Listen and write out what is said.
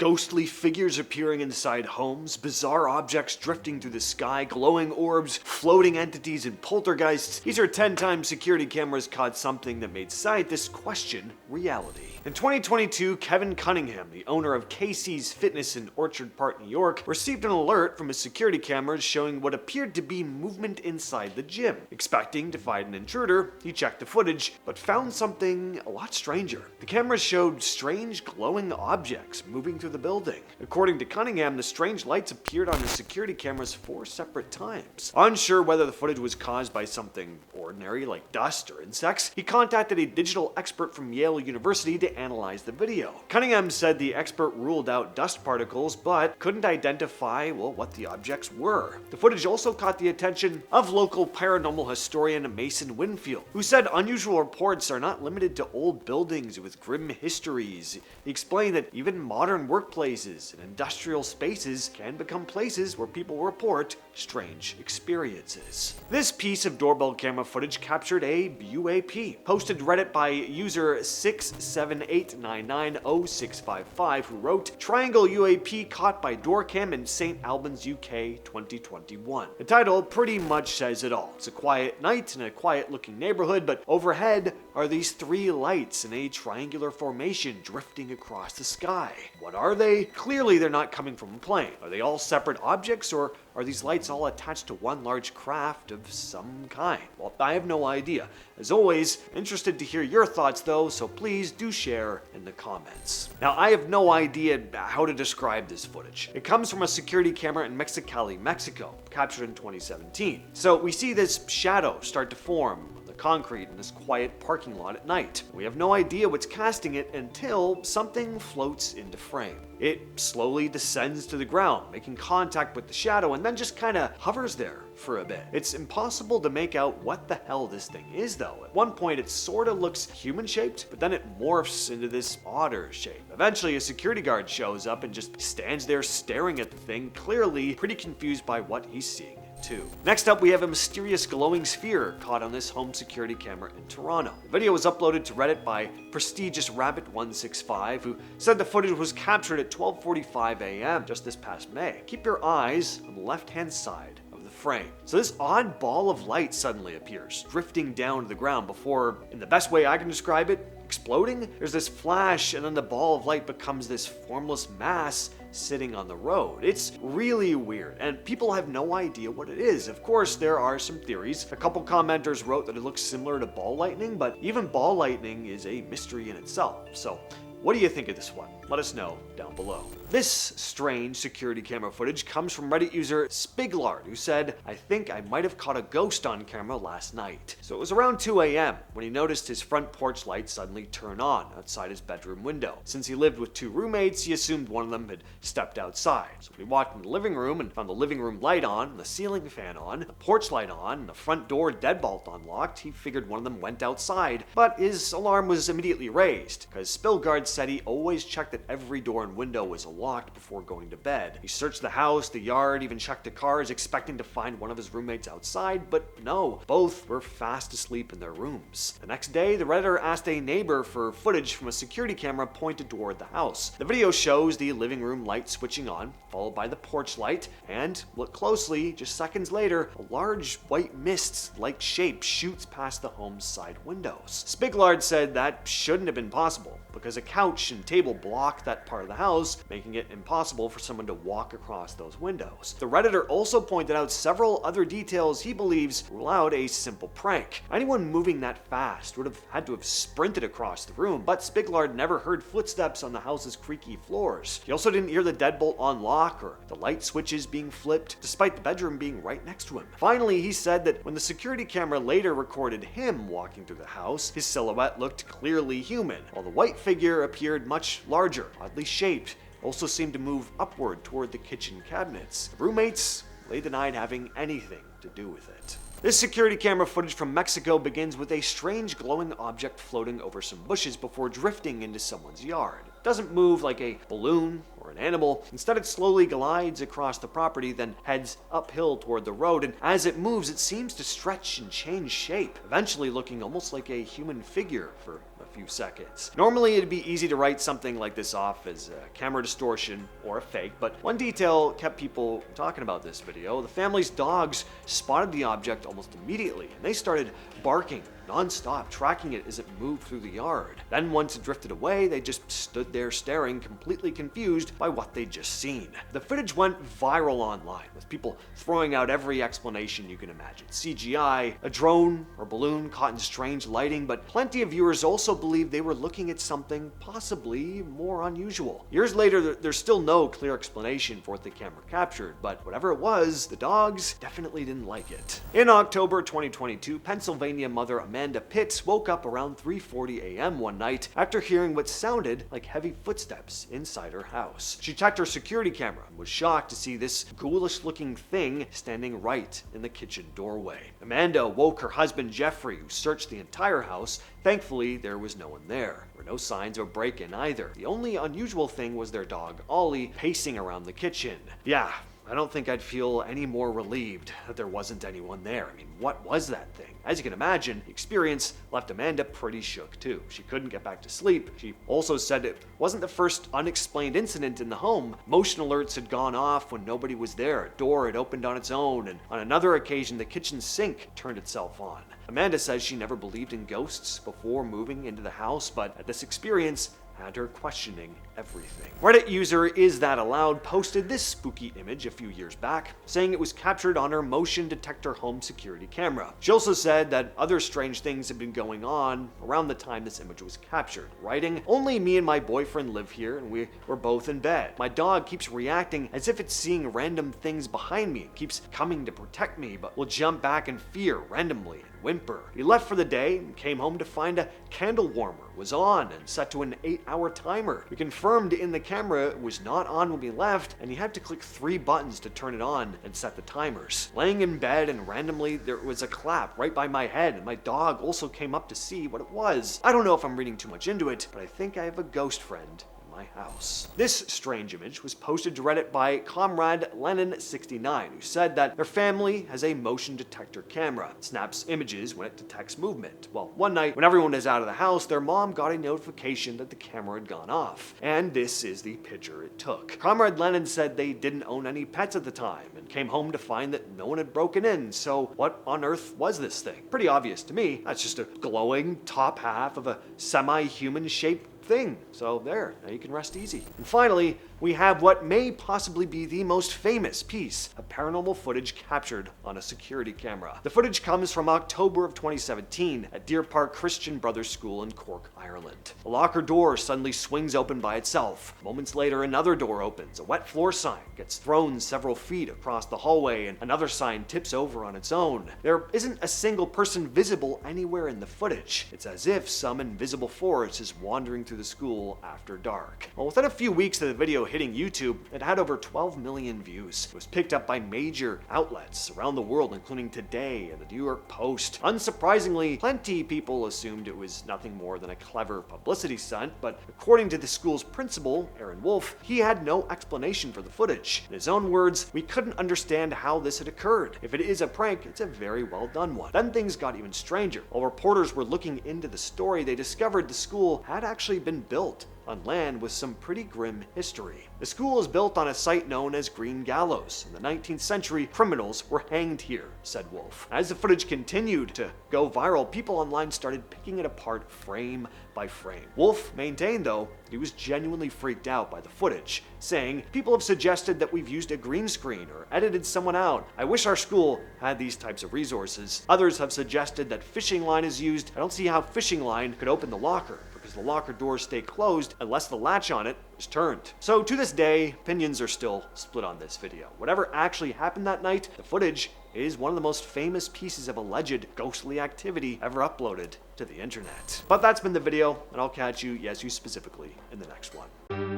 ghostly figures appearing inside homes, bizarre objects drifting through the sky, glowing orbs, floating entities, and poltergeists. These are 10 times security cameras caught something that made scientists question reality. In 2022, Kevin Cunningham, the owner of Casey's Fitness in Orchard Park, New York, received an alert from his security cameras showing what appeared to be movement inside the gym. Expecting to find an intruder, he checked the footage, but found something a lot stranger. The cameras showed strange glowing objects moving through the building. According to Cunningham, the strange lights appeared on his security cameras 4 separate times. Unsure whether the footage was caused by something ordinary like dust or insects, he contacted a digital expert from Yale University to analyze the video. Cunningham said the expert ruled out dust particles, but couldn't identify, what the objects were. The footage also caught the attention of local paranormal historian Mason Winfield, who said unusual reports are not limited to old buildings with grim histories. He explained that even modern workplaces and industrial spaces can become places where people report strange experiences. This piece of doorbell camera footage captured a UAP, posted to Reddit by user 678990655, who wrote, "Triangle UAP caught by doorcam in St. Albans, UK 2021. The title pretty much says it all. It's a quiet night in a quiet looking neighborhood, but overhead are these 3 lights in a triangular formation drifting across the sky. What are they? Clearly they're not coming from a plane. Are they all separate objects, or are these lights all attached to one large craft of some kind? Well, I have no idea. As always, interested to hear your thoughts though, so please do share in the comments." Now, I have no idea how to describe this footage. It comes from a security camera in Mexicali, Mexico, captured in 2017. So we see this shadow start to form on the concrete in this quiet parking lot at night. We have no idea what's casting it until something floats into frame. It slowly descends to the ground, making contact with the shadow, and then just kind of hovers there for a bit. It's impossible to make out what the hell this thing is though. At one point it sort of looks human shaped, but then it morphs into this otter shape. Eventually a security guard shows up and just stands there staring at the thing, clearly pretty confused by what he's seeing too. Next up, we have a mysterious glowing sphere caught on this home security camera in Toronto. The video was uploaded to Reddit by prestigious Rabbit165, who said the footage was captured at 12:45 a.m. just this past May. Keep your eyes on the left-hand side of the frame. So this odd ball of light suddenly appears, drifting down to the ground before, in the best way I can describe it, exploding. There's this flash, and then the ball of light becomes this formless mass sitting on the road. It's really weird, and people have no idea what it is. Of course, there are some theories. A couple commenters wrote that it looks similar to ball lightning, but even ball lightning is a mystery in itself. So, what do you think of this one? Let us know down below. This strange security camera footage comes from Reddit user Spiglard, who said, "I think I might have caught a ghost on camera last night." So it was around 2 a.m. when he noticed his front porch light suddenly turn on outside his bedroom window. Since he lived with 2 roommates, he assumed one of them had stepped outside. So when he walked in the living room and found the living room light on, the ceiling fan on, the porch light on, and the front door deadbolt unlocked, he figured one of them went outside. But his alarm was immediately raised, because Spiglard said he always checked that every door and window was locked before going to bed. He searched the house, the yard, even checked the cars, expecting to find one of his roommates outside, but no, both were fast asleep in their rooms. The next day, the Redditor asked a neighbor for footage from a security camera pointed toward the house. The video shows the living room light switching on, followed by the porch light, and look closely, just seconds later, a large white mist-like shape shoots past the home's side windows. Spiglard said that shouldn't have been possible, because a couch and table blocked that part of the house, making it impossible for someone to walk across those windows. The Redditor also pointed out several other details he believes rule out a simple prank. Anyone moving that fast would have had to have sprinted across the room, but Spiglard never heard footsteps on the house's creaky floors. He also didn't hear the deadbolt unlock or the light switches being flipped, despite the bedroom being right next to him. Finally, he said that when the security camera later recorded him walking through the house, his silhouette looked clearly human, while the white figure appeared much larger, oddly shaped, also seemed to move upward toward the kitchen cabinets. The roommates, they denied having anything to do with it. This security camera footage from Mexico begins with a strange glowing object floating over some bushes before drifting into someone's yard. It doesn't move like a balloon or an animal. Instead, it slowly glides across the property, then heads uphill toward the road, and as it moves, it seems to stretch and change shape, eventually looking almost like a human figure for a few seconds. Normally, it'd be easy to write something like this off as a camera distortion or a fake, but one detail kept people talking about this video. The family's dogs spotted the object almost immediately, and they started barking non-stop, tracking it as it moved through the yard. Then once it drifted away, they just stood there staring, completely confused by what they'd just seen. The footage went viral online, with people throwing out every explanation you can imagine. CGI, a drone or balloon caught in strange lighting, but plenty of viewers also believed they were looking at something possibly more unusual. Years later, there's still no clear explanation for what the camera captured, but whatever it was, the dogs definitely didn't like it. In October 2022, Pennsylvania mother Amanda Pitts woke up around 3:40 a.m. one night after hearing what sounded like heavy footsteps inside her house. She checked her security camera and was shocked to see this ghoulish-looking thing standing right in the kitchen doorway. Amanda woke her husband Jeffrey, who searched the entire house. Thankfully, there was no one there. There were no signs of a break-in either. The only unusual thing was their dog Ollie pacing around the kitchen. Yeah, I don't think I'd feel any more relieved that there wasn't anyone there. I mean, what was that thing? As you can imagine, the experience left Amanda pretty shook too. She couldn't get back to sleep. She also said it wasn't the first unexplained incident in the home. Motion alerts had gone off when nobody was there. A door had opened on its own, and on another occasion, the kitchen sink turned itself on. Amanda says she never believed in ghosts before moving into the house, but at this experience, had her questioning everything. Reddit user Is That Allowed posted this spooky image a few years back, saying it was captured on her motion detector home security camera. She also said that other strange things had been going on around the time this image was captured, writing, "Only me and my boyfriend live here and we were both in bed. My dog keeps reacting as if it's seeing random things behind me and keeps coming to protect me, but will jump back in fear randomly and whimper. We left for the day and came home to find a candle warmer was on and set to an 8-hour timer. We confirmed in the camera it was not on when we left, and you had to click 3 buttons to turn it on and set the timers. Laying in bed, and randomly there was a clap right by my head, and my dog also came up to see what it was. I don't know if I'm reading too much into it, but I think I have a ghost friend my house." This strange image was posted to Reddit by Comrade Lennon69, who said that their family has a motion detector camera. It snaps images when it detects movement. Well, one night when everyone is out of the house, their mom got a notification that the camera had gone off, and this is the picture it took. Comrade Lennon said they didn't own any pets at the time and came home to find that no one had broken in, so what on earth was this thing? Pretty obvious to me. That's just a glowing top half of a semi-human shaped thing. So there, now you can rest easy. And finally, we have what may possibly be the most famous piece of paranormal footage captured on a security camera. The footage comes from October of 2017 at Deer Park Christian Brothers School in Cork, Ireland. A locker door suddenly swings open by itself. Moments later, another door opens. A wet floor sign gets thrown several feet across the hallway, and another sign tips over on its own. There isn't a single person visible anywhere in the footage. It's as if some invisible force is wandering through the school after dark. Well, within a few weeks of the video hitting YouTube, it had over 12 million views. It was picked up by major outlets around the world, including Today and the New York Post. Unsurprisingly, plenty of people assumed it was nothing more than a clever publicity stunt, but according to the school's principal, Aaron Wolf, he had no explanation for the footage. In his own words, "We couldn't understand how this had occurred. If it is a prank, it's a very well done one." Then things got even stranger. While reporters were looking into the story, they discovered the school had actually been built on land with some pretty grim history. The school is built on a site known as Green Gallows. In the 19th century, criminals were hanged here, said Wolf. As the footage continued to go viral, people online started picking it apart frame by frame. Wolf maintained, though, that he was genuinely freaked out by the footage, saying, "People have suggested that we've used a green screen or edited someone out. I wish our school had these types of resources. Others have suggested that fishing line is used. I don't see how fishing line could open the locker, because the locker doors stay closed unless the latch on it is turned." So to this day, opinions are still split on this video. Whatever actually happened that night, the footage is one of the most famous pieces of alleged ghostly activity ever uploaded to the internet. But that's been the video, and I'll catch you, yes, you specifically, in the next one.